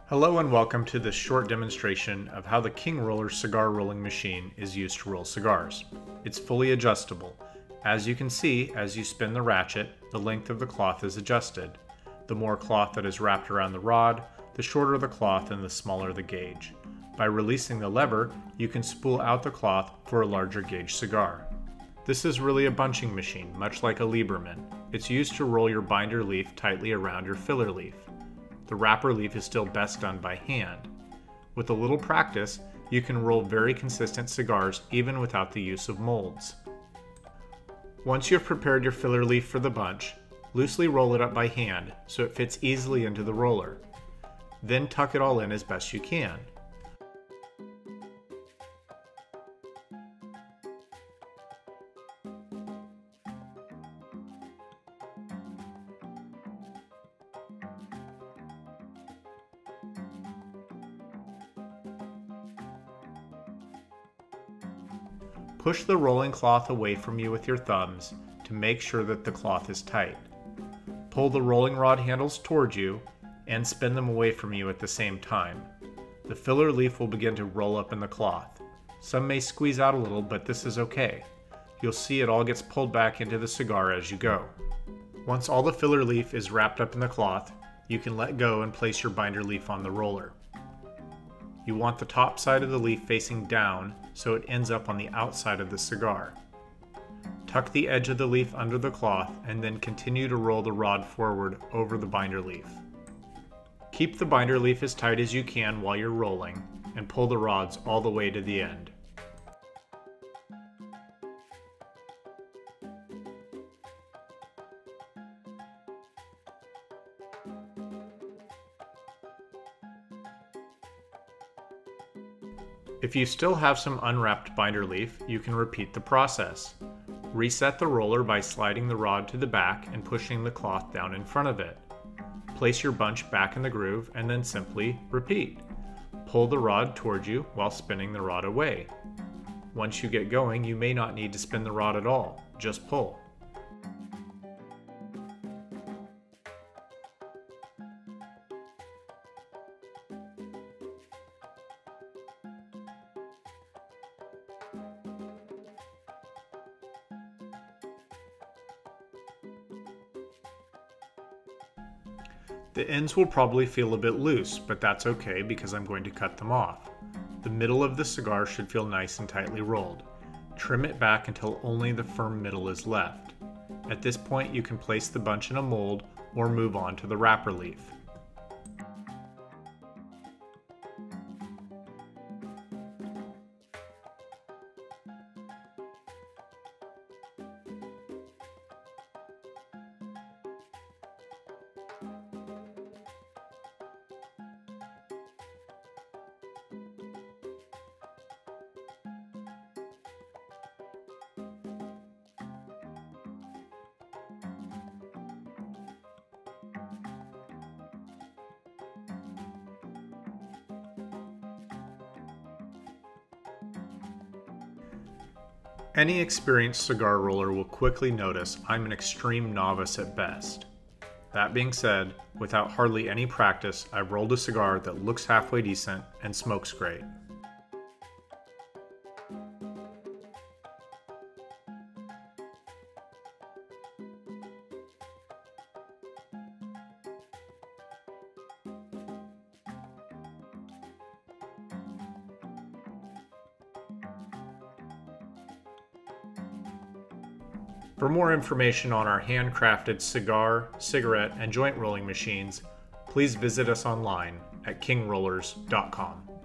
Hello and welcome to this short demonstration of how the King Roller cigar rolling machine is used to roll cigars. It's fully adjustable. As you can see, as you spin the ratchet, the length of the cloth is adjusted. The more cloth that is wrapped around the rod, the shorter the cloth and the smaller the gauge. By releasing the lever, you can spool out the cloth for a larger gauge cigar. This is really a bunching machine, much like a Lieberman. It's used to roll your binder leaf tightly around your filler leaf. The wrapper leaf is still best done by hand. With a little practice, you can roll very consistent cigars even without the use of molds. Once you've prepared your filler leaf for the bunch, loosely roll it up by hand so it fits easily into the roller. Then tuck it all in as best you can. Push the rolling cloth away from you with your thumbs to make sure that the cloth is tight. Pull the rolling rod handles towards you and spin them away from you at the same time. The filler leaf will begin to roll up in the cloth. Some may squeeze out a little, but this is okay. You'll see it all gets pulled back into the cigar as you go. Once all the filler leaf is wrapped up in the cloth, you can let go and place your binder leaf on the roller. You want the top side of the leaf facing down so it ends up on the outside of the cigar. Tuck the edge of the leaf under the cloth and then continue to roll the rod forward over the binder leaf. Keep the binder leaf as tight as you can while you're rolling and pull the rods all the way to the end. If you still have some unwrapped binder leaf, you can repeat the process. Reset the roller by sliding the rod to the back and pushing the cloth down in front of it. Place your bunch back in the groove and then simply repeat. Pull the rod towards you while spinning the rod away. Once you get going, you may not need to spin the rod at all, just pull. The ends will probably feel a bit loose, but that's okay because I'm going to cut them off. The middle of the cigar should feel nice and tightly rolled. Trim it back until only the firm middle is left. At this point, you can place the bunch in a mold or move on to the wrapper leaf. Any experienced cigar roller will quickly notice I'm an extreme novice at best. That being said, without hardly any practice, I've rolled a cigar that looks halfway decent and smokes great. For more information on our handcrafted cigar, cigarette, and joint rolling machines, please visit us online at kingrollers.com.